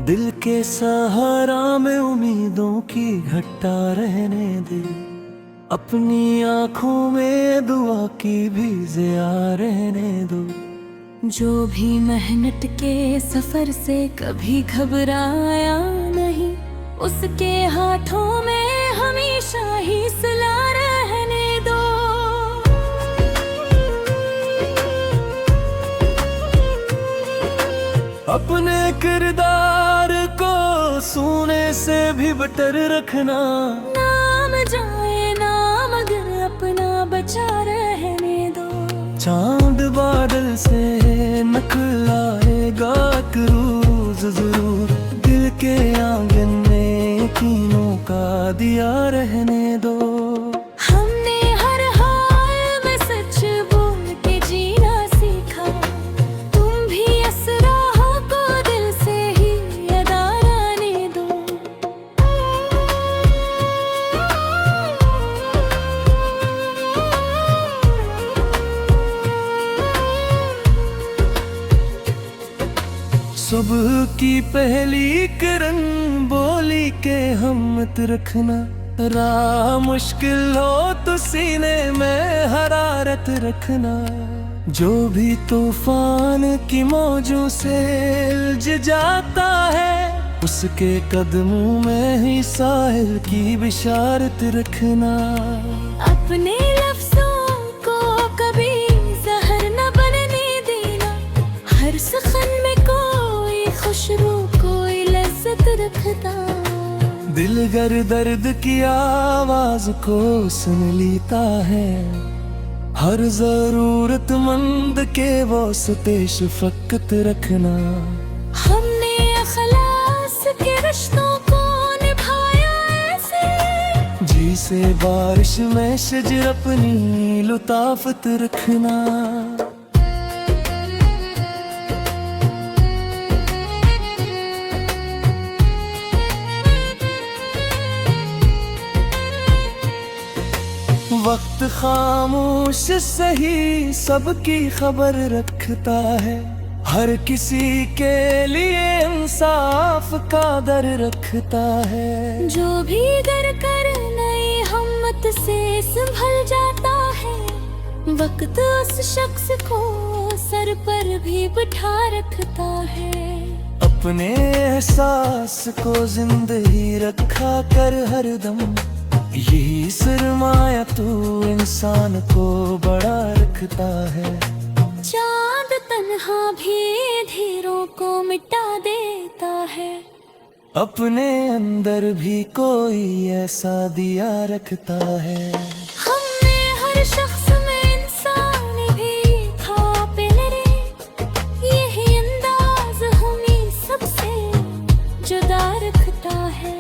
दिल के सहारा में उम्मीदों की घटा रहने दे। अपनी आंखों में दुआ की भी ज़िया रहने दो। जो भी मेहनत के सफर से कभी घबराया नहीं, उसके हाथों में हमेशा ही सला रहने दो। अपने किरदार को सोने से भी बटर रखना। नाम जाए ना मगर अपना बचा रहने दो। चांद बादल से निकलाएगा एक रोज जरूर। दिल के आंगन में कीनों का दिया रहने दो। हमने हर हाल में सच बोल के जीना सीखा। तुम भी इस राह को दिल से ही अदा रहने दो। सुबह की पहली किरण बोली के हिम्मत रखना। राह मुश्किल हो तो सीने में हरारत रखना। जो भी तूफान की मौजों से उलझ जाता है, उसके कदमों में ही साहिल की बिशारत रखना। अपने लफ्जों को कभी जहर न बनने देना। हर सखन में कोई खुशबू कोई लज्जत रखता। दिल गर दर्द की आवाज को सुन लेता है। हर जरूरतमंद के वास्ते शफकत रखना। हमने अखलास के रिश्तों को निभाया ऐसे, जिसे बारिश में शजर अपनी लुताफत रखना। वक्त खामोश सही सबकी खबर रखता है। हर किसी के लिए इंसाफ का दर रखता है। जो भी डर कर नई हिम्मत से संभल जाता है, वक्त उस शख्स को सर पर भी बिठा रखता है। अपने एहसास को जिंदगी रखा कर हरदम। यही सरमाया तो इंसान को बड़ा रखता है। चांद तन्हा भी अंधेरों को मिटा देता है। अपने अंदर भी कोई ऐसा दिया रखता है। हमने हर शख्स में इंसान भी खा पे रे। यही अंदाज हमें सबसे जुदा रखता है।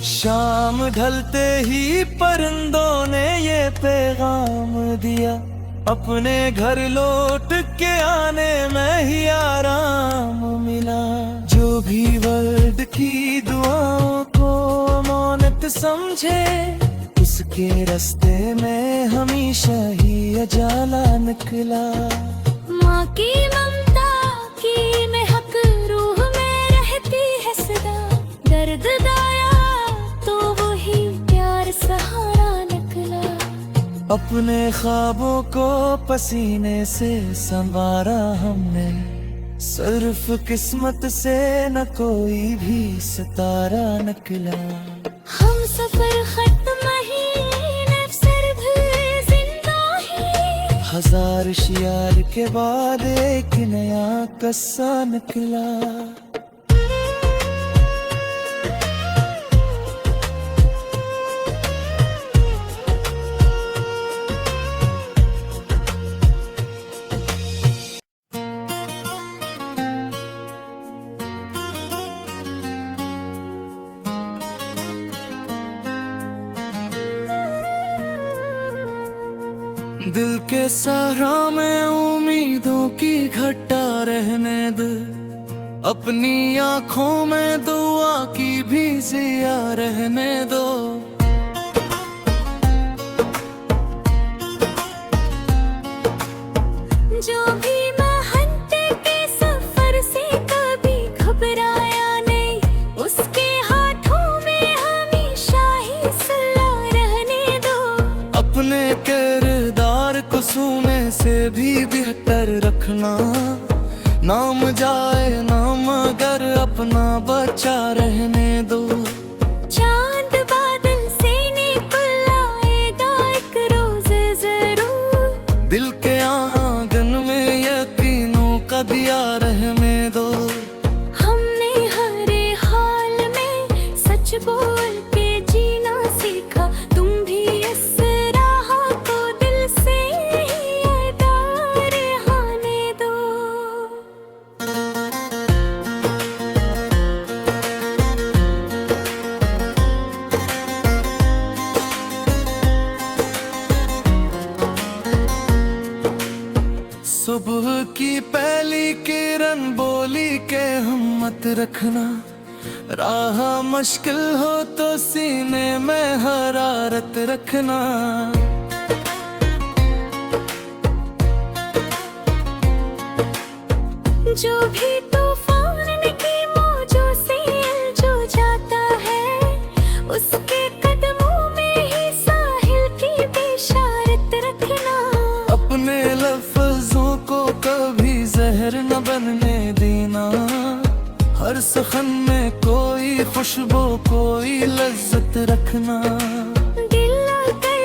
शाम ढलते ही परिंदों ने ये पैगाम दिया। अपने घर लौट के आने में ही आराम मिला। जो भी वर्ल्ड की दुआओं को अमानत समझे, उसके रास्ते में हमेशा ही उजाला निकला। माँ की ममता की महक रूह में रहती है सदा। दर्द दाया तो वही प्यार सहारा निकला। अपने ख्वाबों को पसीने से संवारा हमने। सिर्फ किस्मत से न कोई भी सितारा निकला। हम सफर खत्म ही नफ्सर भी जिंदा ही। हजार शियार के बाद एक नया कस्सा निकला। दिल के सहारा में उम्मीदों की घटा रहने दे। अपनी आंखों में दुआ की भी ज़िया रहने दो। सोने से भी बेहतर रखना। नाम जाए ना मगर अपना बचा रहने दो। चांद बादल से निकल आएगा एक रोज जरूर। दिल के आंगन में यकीनों का दिया रहने दो। हमने हर हाल में सच बोल के जीना सीखा। तुम भी इस राह को दिल से ही अदा रहने दो। सुबह की पहली किरण बोली के हिम्मत रखना। राह मुश्किल हो तो सीने में हरारत रखना। जो भी तूफान की मौजों से जो जाता है, उसके कदमों में ही साहिल की बिशारत रखना। अपने लफ्जों को कभी जहर न बनने देना। हर सुखन में कोई खुशबू कोई लज्जत रखना। दिल अगर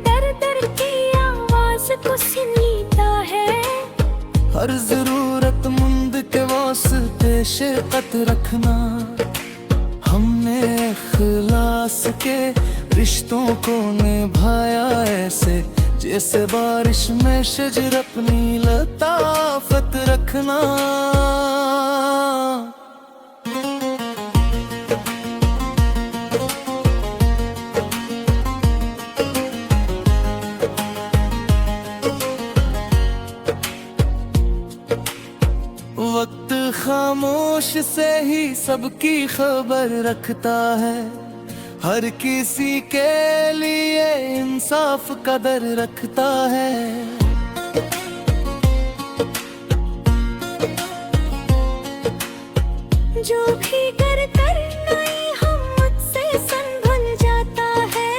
दर दर की आवाज को सुनता है, हर जरूरतमंद के वास्ते शफ़क़त रखना। हमने इख़लास के रिश्तों को निभाया ऐसे, जैसे बारिश में शजर अपनी लताफत रखना। वक्त खामोश से ही सबकी खबर रखता है। हर किसी के लिए इंसाफ कदर रखता है। जो भी कर नहीं हम मुझसे संभल जाता है।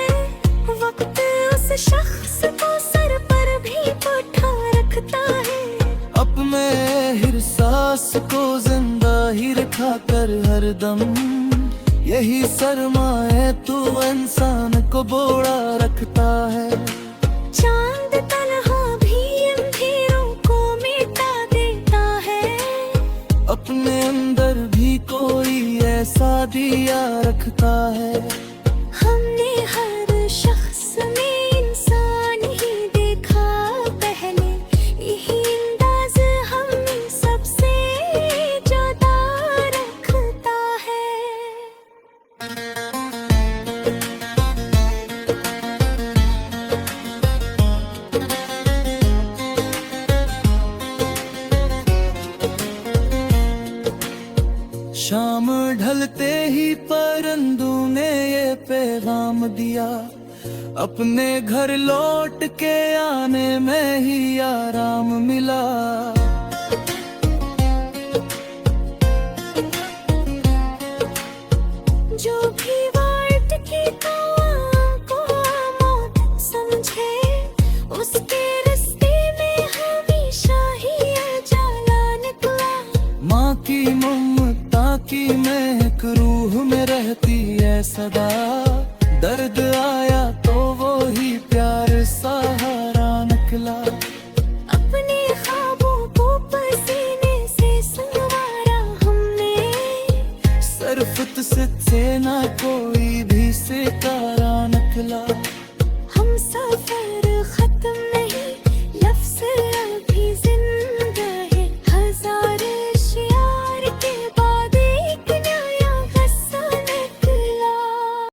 वक्त उस शख्स को सर पर भी उठा रखता है। अपने हिरसास को जिंदा ही रखा कर हरदम, यही सरमाए तू इंसान को बोड़ा रखता है। चांद तन्हा भी अंधेरों को मिटा देता है। अपने अंदर भी कोई ऐसा दिया रखता है। हमने हर शख्स में इंसान ही देखा पहले। यही अंदाज हमें सबसे जुदा रखता है। शाम ढलते ही परिंदों ने ये पैगाम दिया। अपने घर लौट के आने में ही आराम मिला। जो भी वाट की को मौत समझे, उसके रास्ते में हमेशा ही उजाला निकला। माँ की ममता की महक रूह में रहती है सदा। दर्द आया तो वो ही प्यार सहारा निकला। अपने ख्वाबों को पसीने से संवारा हमने। सरफत से ना कोई भी सितारा निकला। हम सफर खत्म